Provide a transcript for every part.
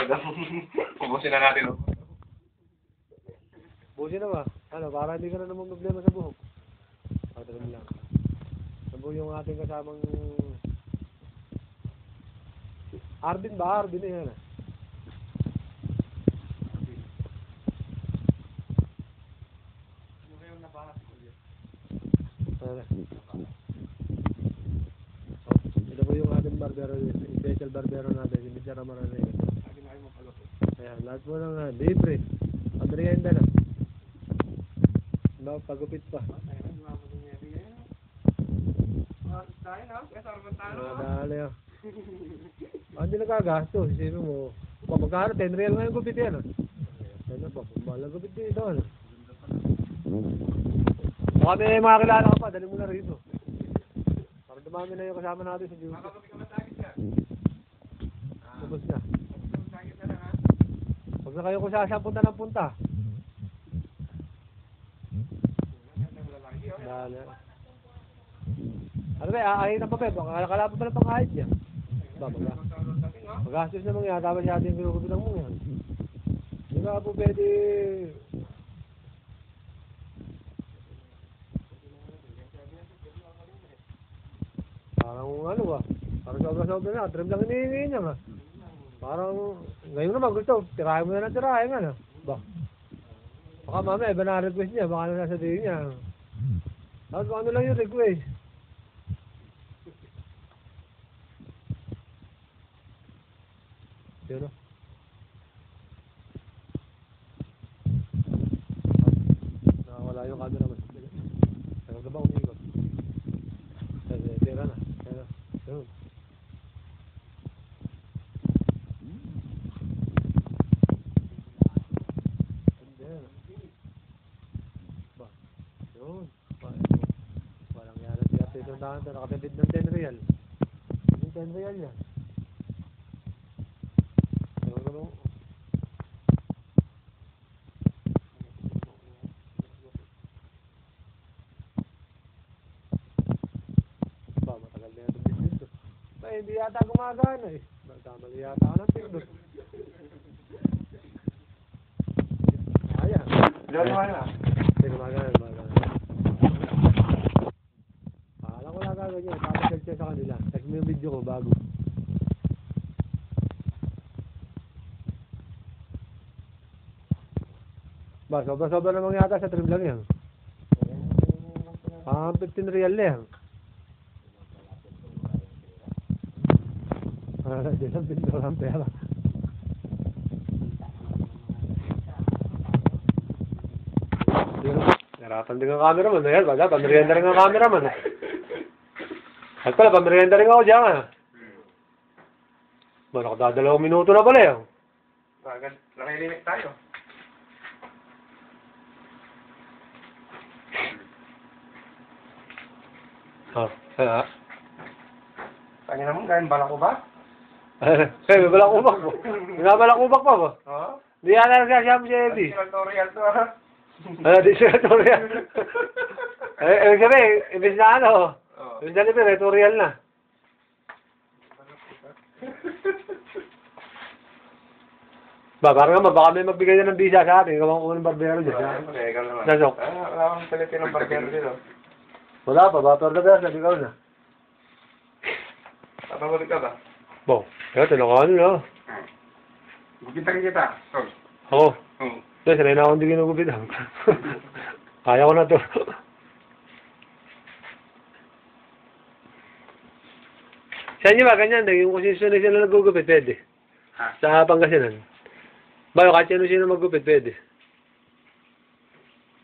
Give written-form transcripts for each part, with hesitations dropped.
Ubusin na natin. Busin na ba? Ano, para hindi ka na naman problema sa buhok. Pagdating lang. Sabi yung ating kasamang... Arvin ba? Arvin na yan. Ito po yung ating barbero, special barbero natin, si Mr. Amaranay. Ayan, lahat po ng libre. Pagrienda na. Pagupit pa. Dali ah. Hindi nagkagasto. Isipin mo, magkano 10 real nga yung gupit yan. Ano pa, malang gupit dito. Baka may mga kilala ka pa, dali mo na rito. Para dumami na yung kasama natin sa Diyos. Tapos na. Huwag na kayo kung saan punta ng punta. Dali. Ano ba, aahin na pa ba? Kala pa pala pang-ahit yan. Magastos naman yan, tapos siya ating kinukupitan mo yan. Hindi nga po pwede... Parang ano ba? Parang sobra-sobra na. Trim lang hinihingi niya nga. Parang ngayon naman gusto. Tirahin mo na ng tirahin nga. Ba? Baka mamaya iba na request niya. Baka na nasa tingin niya. Tapos ano lang yung request? Yun o. Nakawala yung camera mo. Tagal ka ba umikot? Tira na. Yun. Ba? Yun. Walang yan. Itong dahan ito. Nakatipid ng 10 real. Yung 10 real yan. Matagal na yung business to. Hindi yata gumagana eh. Magkamali yata ka ng pindot. Ayan. Hindi gumagana. Alam ko lang gagawin yun. Papasag siya sa kanila. Text mo yung video ko bago. Ba, sobra-sobra namang yata sa trim lang yan. 15 real na yan. Di lang pinto ang pera. Narapan din ang cameraman. Ayan, baga, pamerienda rin ang cameraman. At pala, pamerienda rin ako dyan. Ba, nakadadalawang minuto na pala yan. Bagad, nakilinik tayo. Kaya? Kanya naman, gayang balak ko ba? May balakubak po. May balakubak pa ba? Oo. Di yan lang siya si Eddie. Tutorial to ha? Di siya tutorial. Ibig sabihin, ibig na ano? Ibig na libre, tutorial na. Ba, parang naman, baka may magbigay na ng visa sa atin. Ikaw ang unang barbero dyan. Nasok. Wala akong Pilipinong barbero dito. Wala pa, ba? Pero na, ikaw na. Papabalik ka ba? Bo, kaya tinakaano na. Gupitan kita. Ako? Hindi, sanay na akong hindi ginugupitan. Kaya ko na to. Sa inyo ba, ganyan, yung kung sino sila nagugupit, pwede. Sa Pangasinan. Ba, kahit sino maggupit, pwede.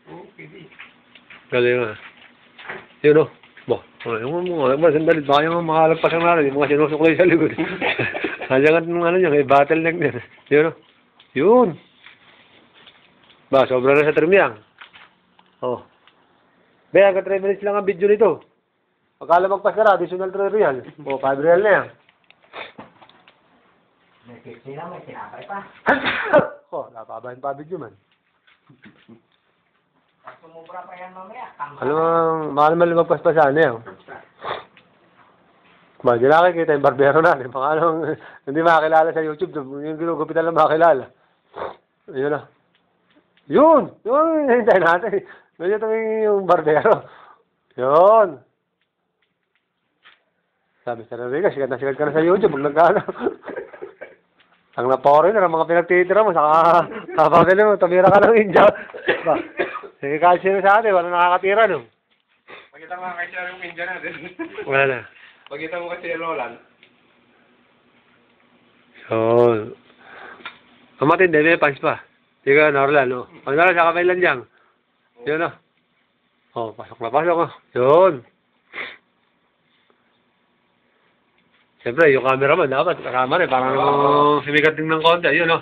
Oo, pwede. Galing nga. Yun o. Bo, yung mga sandalit, baka yung makalagpas ang natin, yung mga sinusuklay sa likod. Nandiyan nga ano niya, may bottleneck din. Yun o. Yun. Ba, sobra na sa trim yan. Oh. Be, hanggang 3 minutes lang ang video nito. Akala magpasara, additional 3 real. O, 5 real na yan. May kiksi na, may sinapay pa. Oh, napabahin pa video man. Pag sumubra pa yan mamaya, Alam mo, mahal magpaspasa na yan. Ba, di nakikita yung barbero natin. Baka anong, hindi makakilala sa YouTube. Yung ginugupitan lang makakilala. Yun na. Yun! Yun! Hintay natin. Ganyan yung barbero. Yun! Sabi sa Riga, sikat ka na sa YouTube. Huwag nagkano. Ang na-foreigner, ang mga pinagtitira mo, saka kapagano mo, tumira ka ng India. Ba, sige kahit sino sa atin, wala nakakatira, no? Pakita mo nga kay Sir yung India natin. Wala na. Pakita mo kasi Roland. Yun. Ang matindi, may punch pa. Hindi ka, Norlan, no? Pag nalang sa kamay lang dyan. Yun, no? Oh, pasok na pasok, oh. Yun. Siyempre, yung cameraman dapat kasama rin. Parang sumikat din ng konti. Yun, no?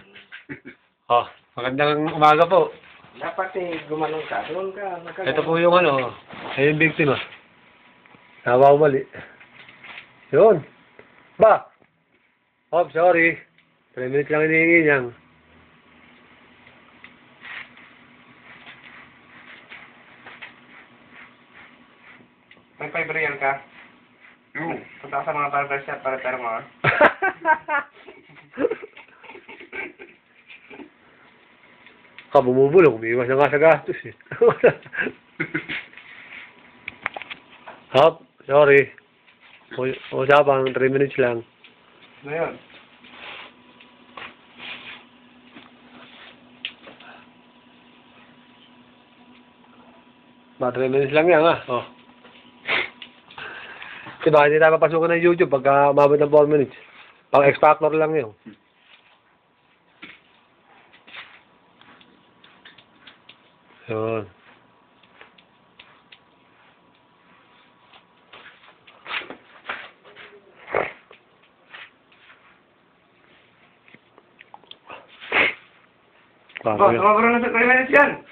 Oh, magandang umaga po. Dapat gumanong ka. Doon ka. Ito po yung ano, ay yung biktima. Nawaw mali. Yun. Ba? Oh, sorry. 3 minutes lang hinihingi niyang. May 5 real ka? Punta ka sa mga barber shop para mo. Bumubulong. Umiiwas na nga sa gastos eh. Hop, sorry. Usapang 3 minutes lang. Ano yun? Ba, 3 minutes lang yan ah. Oh. Diba, hindi tayo papasukan ng YouTube pagka umabot ng 4 minutes. Pang X-Factor lang yun. Yun. Ba, tumabaro na sa 3 minutes yan.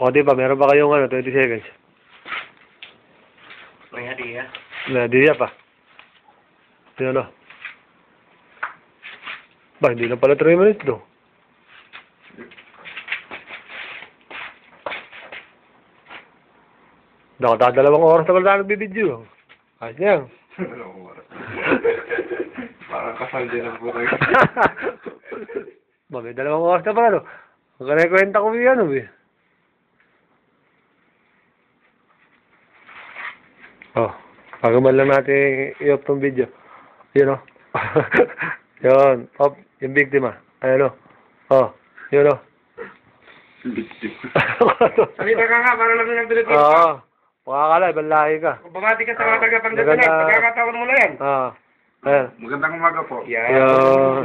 O, di ba, meron ba kayong 20 seconds? May hadiya. Di pa. Yun o. Ba, hindi na pala 3 minutes do. Dalawang oras na pala tayo nagbibideo. Ayos niya. Parang kasal din ang puto. Ba, may 2 oras na pala no. Magkanakwenta ko yan o eh. Oh, bago man lang natin i-off tong video. Yun o. Yun. Off, yung biktima. Ayun o. Oh, yun o. Salita ka nga, para lang yung nagtulit. Oo. Pakakala, ibang lahi ka. Bumati ka sa mga taga-Pangasinan. Pagkakataon mo na yan. Ayan. Magandang umaga po. Yan. Yun.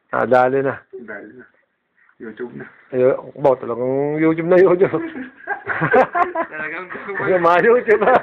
Dali na. Dali na. YouTube na. Ayun, talagang YouTube na YouTube. Talagang Mga YouTube na.